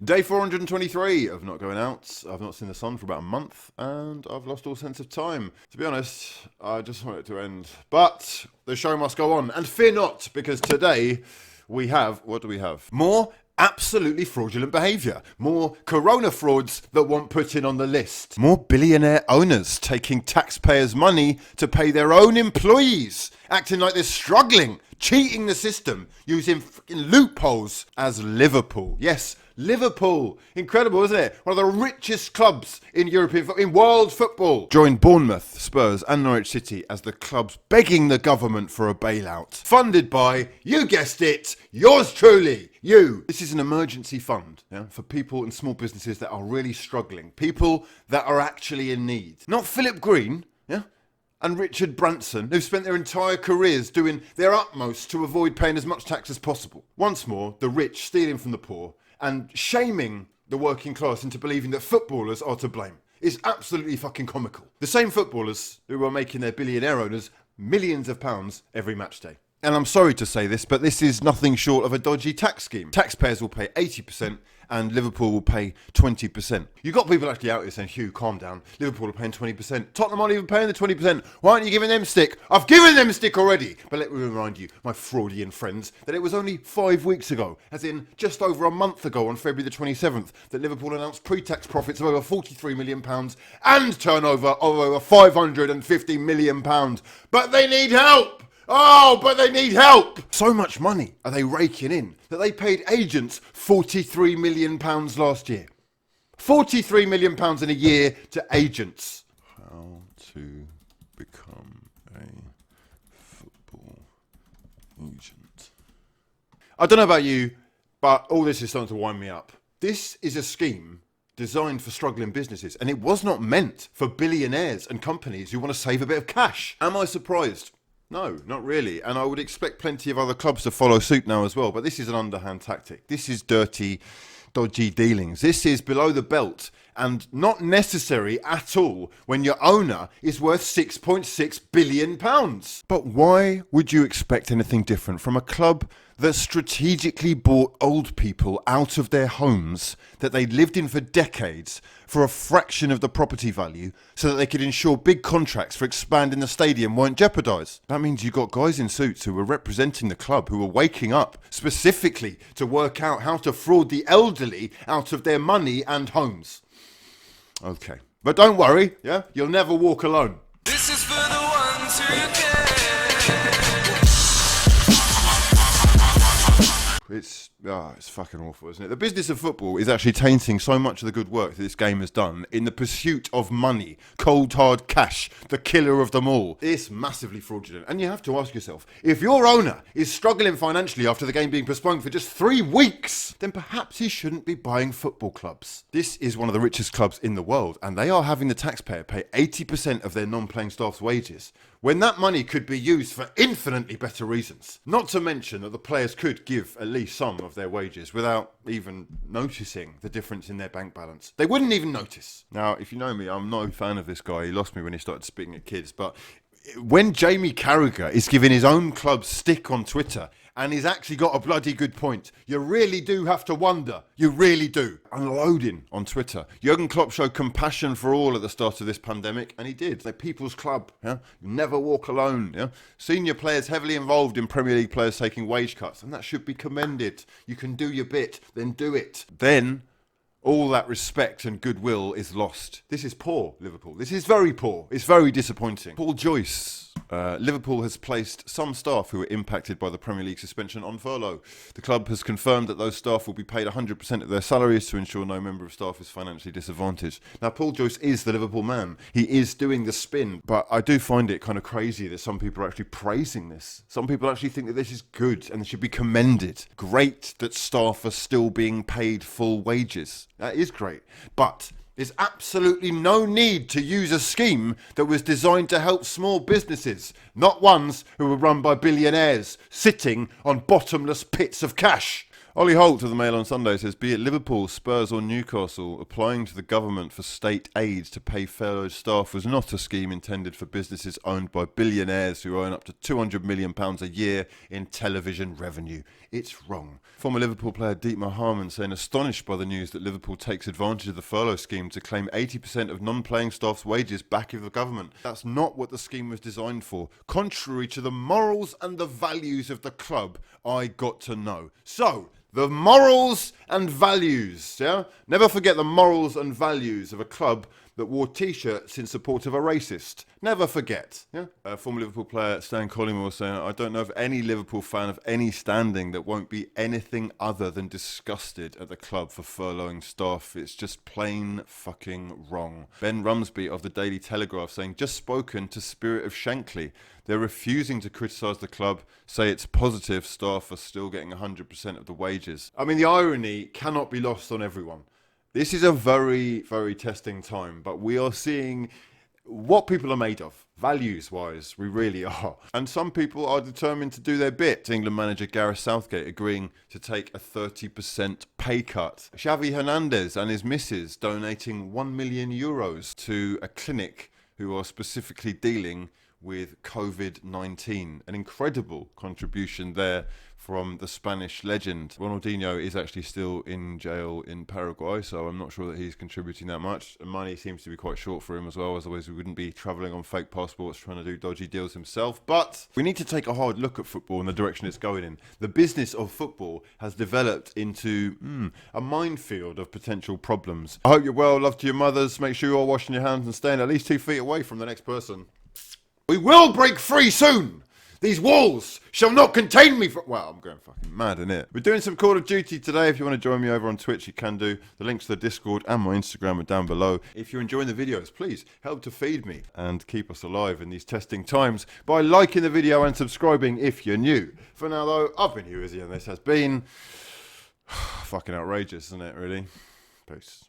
Day 423 of not going out. I've not seen the sun for about a month and I've lost all sense of time. To be honest, I just want it to end. But the show must go on. And fear not, because today we have, what do we have? More absolutely fraudulent behaviour. More corona frauds that want put in on the list. More billionaire owners taking taxpayers' money to pay their own employees, acting like they're struggling, cheating the system, using fucking loopholes as Liverpool. Yes, Liverpool. Incredible, isn't it? One of the richest clubs in in world football. Join Bournemouth, Spurs and Norwich City as the clubs begging the government for a bailout. Funded by, you guessed it, yours truly, you. This is an emergency fund, for people and small businesses that are really struggling. People that are actually in need. Not Philip Green, and Richard Branson, who've spent their entire careers doing their utmost to avoid paying as much tax as possible. Once more, the rich stealing from the poor and shaming the working class into believing that footballers are to blame is absolutely fucking comical. The same footballers who are making their billionaire owners millions of pounds every match day. And I'm sorry to say this, but this is nothing short of a dodgy tax scheme. Taxpayers will pay 80% and Liverpool will pay 20%. You've got people actually out here saying, Hugh, calm down. Liverpool are paying 20%. Tottenham aren't even paying the 20%. Why aren't you giving them stick? I've given them stick already. But let me remind you, my Freudian friends, that it was only 5 weeks ago, as in just over a month ago on February the 27th, that Liverpool announced pre-tax profits of over £43 million and turnover of over £550 million. But they need help! Oh, but they need help! So much money are they raking in that they paid agents £43 million last year. £43 million in a year to agents. How to become a football agent. I don't know about you, but all this is starting to wind me up. This is a scheme designed for struggling businesses, and it was not meant for billionaires and companies who want to save a bit of cash. Am I surprised? No, not really. And I would expect plenty of other clubs to follow suit now as well. But this is an underhand tactic. This is dirty, dodgy dealings. This is below the belt and not necessary at all when your owner is worth £6.6 billion. But why would you expect anything different from a club that strategically bought old people out of their homes that they'd lived in for decades for a fraction of the property value so that they could ensure big contracts for expanding the stadium weren't jeopardised? That means you got guys in suits who were representing the club who were waking up specifically to work out how to fraud the elderly out of their money and homes. Okay. But don't worry, you'll never walk alone. This is for the ones who care. It's fucking awful, isn't it? The business of football is actually tainting so much of the good work that this game has done in the pursuit of money, cold hard cash, the killer of them all. It's massively fraudulent. And you have to ask yourself, if your owner is struggling financially after the game being postponed for just 3 weeks, then perhaps he shouldn't be buying football clubs. This is one of the richest clubs in the world, and they are having the taxpayer pay 80% of their non-playing staff's wages, when that money could be used for infinitely better reasons. Not to mention that the players could give at least some of their wages without even noticing the difference in their bank balance. They wouldn't even notice. Now, if you know me, I'm no fan of this guy. He lost me when he started spitting at kids. But when Jamie Carragher is giving his own club stick on Twitter, and he's actually got a bloody good point, you really do have to wonder. You really do. Unloading on Twitter. Jurgen Klopp showed compassion for all at the start of this pandemic, and he did. They're people's club. You never walk alone. Senior players heavily involved in Premier League players taking wage cuts, and that should be commended. You can do your bit, then do it. Then all that respect and goodwill is lost. This is poor, Liverpool. This is very poor. It's very disappointing. Paul Joyce. Liverpool has placed some staff who were impacted by the Premier League suspension on furlough. The club has confirmed that those staff will be paid 100% of their salaries to ensure no member of staff is financially disadvantaged. Now, Paul Joyce is the Liverpool man. He is doing the spin, but I do find it kind of crazy that some people are actually praising this. Some people actually think that this is good and should be commended. Great that staff are still being paid full wages. That is great. But there's absolutely no need to use a scheme that was designed to help small businesses, not ones who were run by billionaires sitting on bottomless pits of cash. Ollie Holt of the Mail on Sunday says, be it Liverpool, Spurs or Newcastle, applying to the government for state aid to pay furloughed staff was not a scheme intended for businesses owned by billionaires who earn up to £200 million a year in television revenue. It's wrong. Former Liverpool player Dietmar Hamann saying, astonished by the news that Liverpool takes advantage of the furlough scheme to claim 80% of non-playing staff's wages back of the government. That's not what the scheme was designed for. Contrary to the morals and the values of the club, I got to know. So, the morals and values, yeah? Never forget the morals and values of a club that wore t-shirts in support of a racist. Never forget, yeah? Former Liverpool player Stan Collymore saying, I don't know of any Liverpool fan of any standing that won't be anything other than disgusted at the club for furloughing staff. It's just plain fucking wrong. Ben Rumsby of the Daily Telegraph saying, just spoken to Spirit of Shankly. They're refusing to criticise the club, say it's positive staff are still getting 100% of the wages. I mean, the irony cannot be lost on everyone. This is a very, very testing time, but we are seeing what people are made of, values-wise, we really are. And some people are determined to do their bit. England manager Gareth Southgate agreeing to take a 30% pay cut. Xavi Hernandez and his missus donating €1 million to a clinic who are specifically dealing with COVID-19. An incredible contribution there from the Spanish legend. Ronaldinho is actually still in jail in Paraguay, so I'm not sure that he's contributing that much. And money seems to be quite short for him as well, otherwise he wouldn't be travelling on fake passports trying to do dodgy deals himself. But we need to take a hard look at football and the direction it's going in. The business of football has developed into a minefield of potential problems. I hope you're well, love to your mothers, make sure you're all washing your hands and staying at least 2 feet away from the next person. We will break free soon! These walls shall not contain me for... Well, I'm going fucking mad, innit? We're doing some Call of Duty today. If you want to join me over on Twitch, you can do. The links to the Discord and my Instagram are down below. If you're enjoying the videos, please help to feed me and keep us alive in these testing times by liking the video and subscribing if you're new. For now, though, I've been hughwizzy and this has been... fucking outrageous, isn't it, really? Peace.